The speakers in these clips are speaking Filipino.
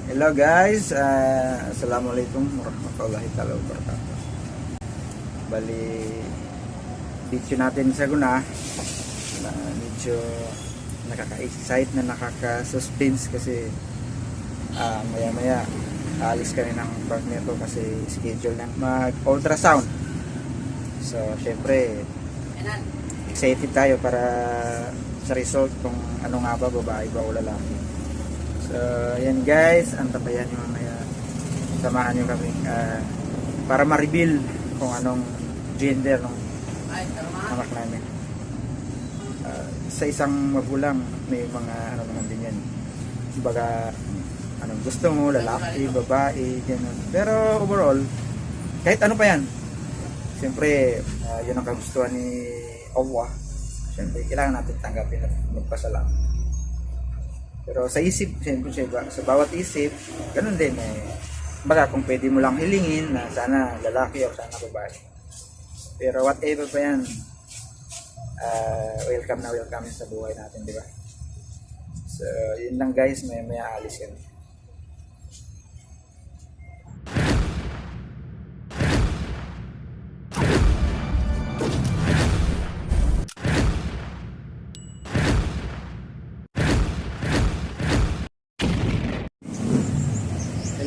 Hello guys, Assalamualaikum warahmatullahi wabarakatuh. Bali, video natin sa guna na medyo nakaka-excite na nakaka-suspense kasi maya-maya aalis kami ng partner ko kasi schedule ng mag-ultrasound. So, syempre excited tayo para sa result kung ano nga ba, babae ba o lalaki. So, yan guys, antabayan nyo mamaya. Samahan nyo kami para ma-reveal kung anong gender ng anak namin. Sa isang magulang, may mga ano naman din yan. Baga, anong gusto mo, lalaki, babae, gano'n. Pero overall, kahit ano pa yan, siyempre, yun ang kagustuhan ni Allah. Siyempre, kailangan natin tanggapin at magpasalamat. Pero sa isip, siyempre sa bawat isip, ganun din baga kung pwede mo lang hilingin na sana lalaki o sana babae. Pero whatever pa yan, welcome na welcome sa buhay natin, di ba? So, yun lang guys, may alis yan.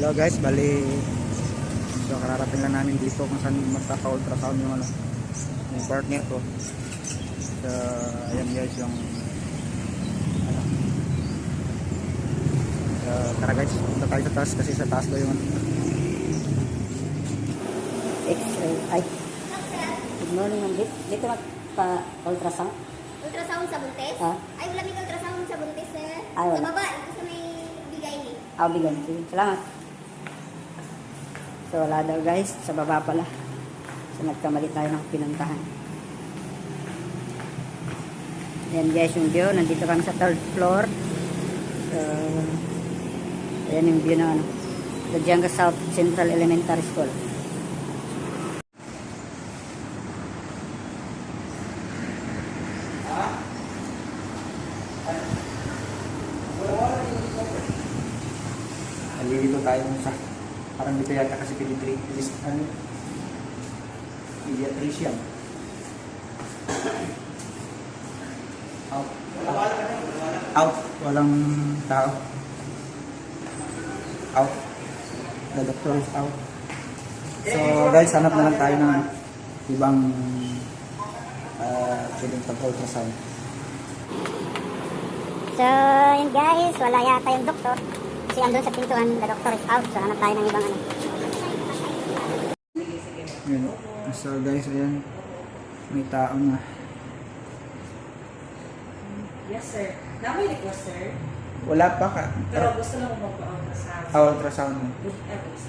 Hello guys, bali so kararating lang namin dito kung saan magpapa-ultrasound yung partner ko. So ayan guys yung tara guys, punta tayo sa taas kasi sa taas daw yung X-ray. Ay, good morning ma'am. Dito magpa-ultrasound? Ultrasound sa buntis? Ha? Ay, wala may ultrasound sa buntis eh. Ay, wala. Sa baba, sa may bigay ni. Bigyan. Sige, salamat. So wala daw guys, sa baba pala. So nagkamali tayo ng pinuntahan. Ayan guys yung view, nandito kami sa 3rd floor. So ayan yung view na Lajanga South Central Elementary School. Nalilito tayo sa parang dito yata kasi pediatrician. Out. Walang tao. Out. The doctor is out. So guys, hanap na lang tayo ng ibang pwedeng pag-ultrasound. So, yun guys, wala yata yung doktor. Kasi andun sa pintuan, the doctor is out. So, hanap tayo ng ibang ano. Yun. So guys, ayan. May tao na. Yes, sir. Nakoy request, sir. Wala pa ka. Pero gusto lang mo magpa-ultrasound. Ultrasound mo.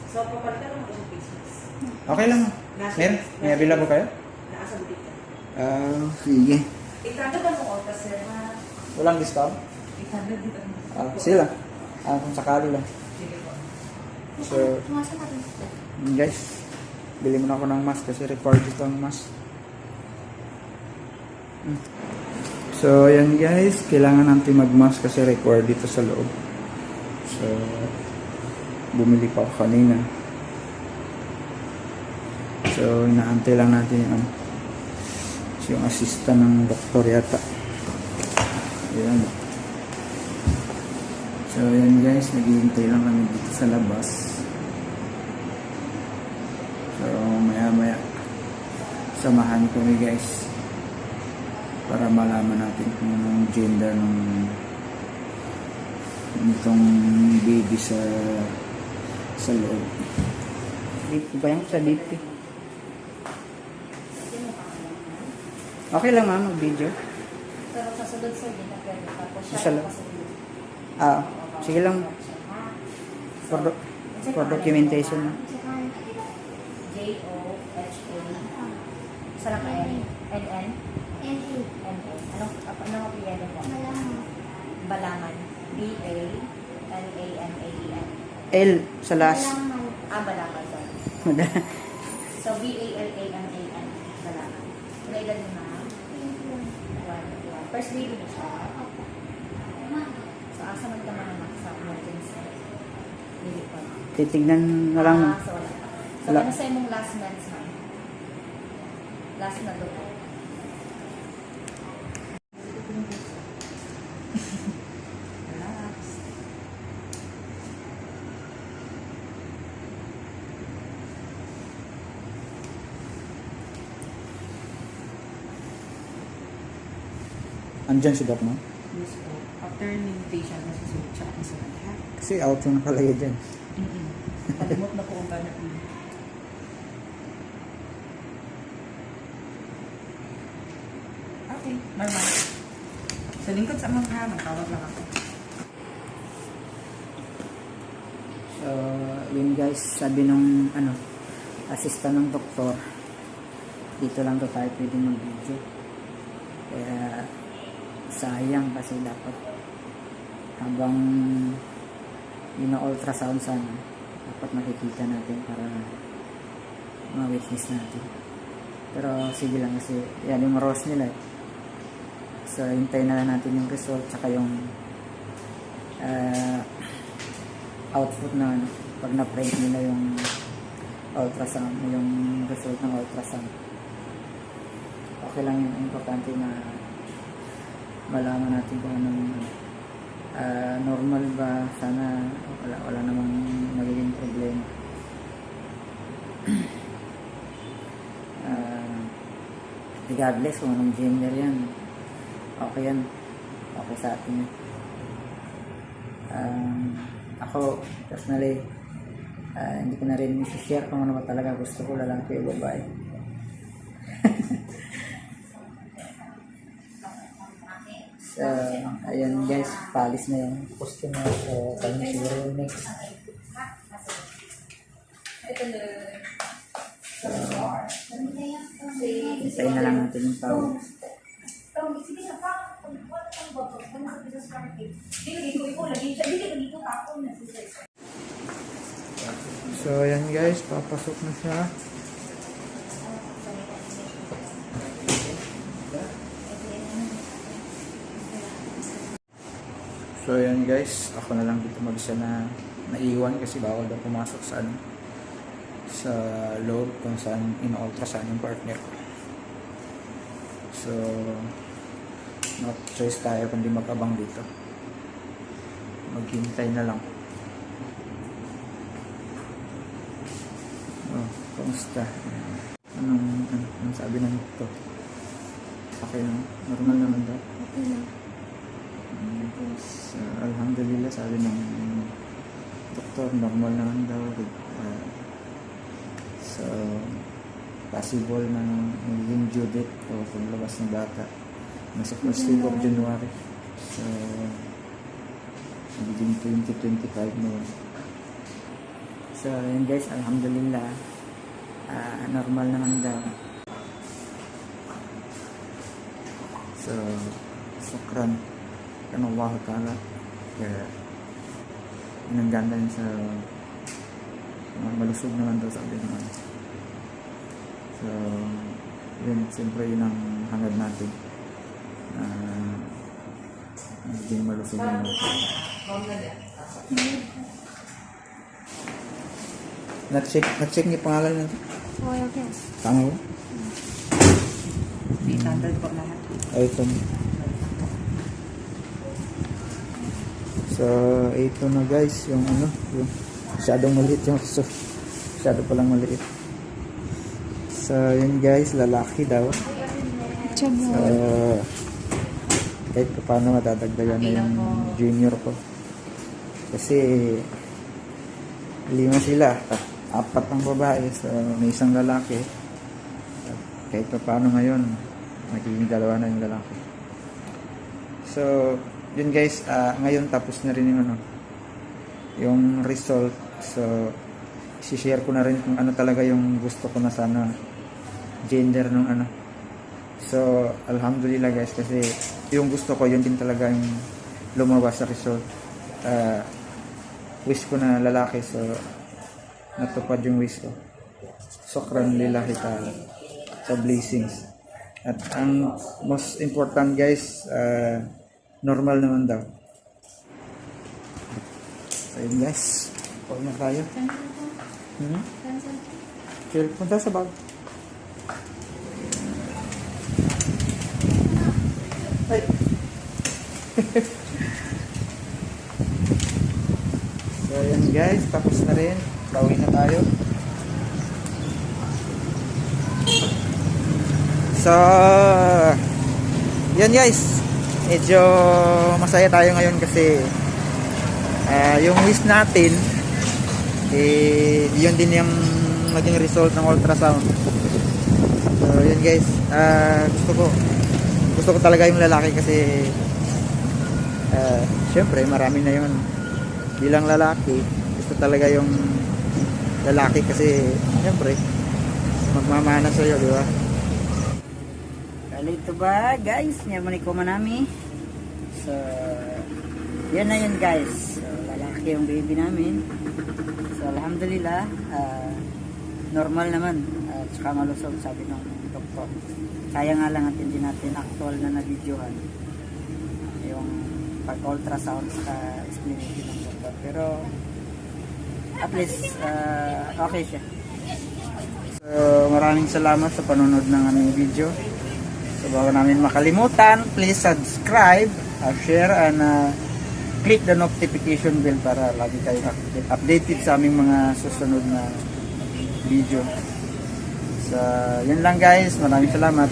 So, papalitan mo ko sa face mask. Okay lang. Meron? May available kayo? Naasa butik ka. Sige. 800 lang mo ultra, sir, ha? Walang discount? 800 dito. Sila. Kung sakali lang. Sige po. So, guys, bili mo na ako ng mask kasi required ito ang mask. So, ayan guys, kailangan natin mag-mask kasi required dito sa loob. So, bumili pa ako kanina. So, inaantay lang natin yung assistant ng doktor yata. Ayan. So, ayan guys, naghihintay lang kami dito sa labas. So, maya-maya samahan kami guys para malaman natin kung anong gender ng itong baby sa loob. Dito ba yan? Sa dito. Okay lang ma'am, mag-video. Pero sa sunod sir, di na pwede. Tapos Sa loob. Sige lang. For documentation na. J-O-H-A. Sarap ka N. N-N? N-E. N-E. Anong apelyido mo? Balaman. B-A-L-A-M-A-E-N. L sa last. Balaman. So, B-A-L-A-M-A-N. Balaman. May edad mo na? 1. First baby mo siya? So, asa man ka mga sa emergency? titignan na lang. So wala. So Wala. ano sa imong last months, ma'am? Last na to. Relax. Andyan si Doc, no? Yes po. After limitation na susunod siya ako sa lahat. Kasi out yung nakalagay dyan. Kalimot na po kung paano. Okay, normal. Sa lingkod sa mga tawag lang ako. So, yun guys, sabi nung assistant ng doktor, dito lang to tayo pwede mag-video. Kaya, sayang kasi dapat habang ina-ultrasound sana, dapat makikita natin para ma-witness natin. Pero sige lang kasi yan yung rose nila eh. So, hintayin na lang natin yung result tsaka yung output na pag na-print nila yung ultrasound, yung result ng ultrasound. Okay lang yung importante na malaman natin kung anong normal ba, sana wala namang magiging problema. Regardless kung anong gender yan, okay yan, okay sa atin. Ako personally, hindi ko na rin i-share kung ano ba talaga gusto ko, lalaki o babae. So, ayun guys, palis na yung customer. So, tayo siguro yung next. So, hintayin na lang natin yung tawag. So, ayan guys, papasok na siya. So ayan guys, ako na lang dito mag-isa na naiwan kasi bawal daw pumasok sa sa loob kung saan in-ultrasound yung partner ko. So no choice tayo kundi mag-abang dito. Maghintay na lang. Oh, kamusta? Anong sabi ng ito? Okay lang, normal naman daw. Okay na. So, alhamdulillah sabi ng doktor normal naman daw, so possible na magiging due date o paglabas ng bata nasa first week of January, so magiging 2025 na. So yun guys, alhamdulillah, normal naman daw. So sukran kan Allah Ta'ala kaya inangganda niya sa malusog naman daw sabi naman. So yun, siyempre yun ang hangad natin, magiging malusog naman. Na-check niyo pangalan natin? Okay. Tama ba? 800 po lahat. Ay, ito. So, ito na guys, yung yung masyadong maliit yung so, masyado palang maliit. So, yun guys, lalaki daw. So, kahit pa paano madadagdagan na yung junior ko. Kasi, 5 sila, 4 ang babae, so may isang lalaki. At kahit pa paano ngayon, magiging 2 na yung lalaki. So, yun guys, ngayon tapos na rin yung result. So i-share ko na rin kung ano talaga yung gusto ko na sana gender nung So alhamdulillah guys, kasi yung gusto ko yun din talaga yung lumabas sa result. Wish ko na lalaki, so natupad yung wish ko. Sukran lillahi ta'ala sa blessings. At ang most important guys, normal naman daw. So yun guys, Huwag na tayo. Chill, punta sa bag. Ay! So, ayan guys, tapos na rin. Pauwi na tayo. So, yan guys. Medyo masaya tayo ngayon kasi yung wish natin yun din yung naging result ng ultrasound. So, yun guys. Gusto ko talaga yung lalaki kasi syempre marami na yun. Bilang lalaki, gusto talaga yung lalaki kasi syempre magmamana sa'yo, di ba? Kalito ba guys? Nyaman ko manami. So, yan na yun guys. So, lalaki yung baby namin. So, alhamdulillah, normal naman. Tsaka malusog, sabi ng doktor. Kaya nga lang at hindi natin actual na na-videohan yung pag-ultrasound sa explanation ng doktor. Pero, at least, okay siya. So, maraming salamat sa panonood ng aming video. So, bago namin makalimutan, please subscribe, share, and click the notification bell para lagi kayong updated sa aming mga susunod na video. So, yun lang guys. Maraming salamat.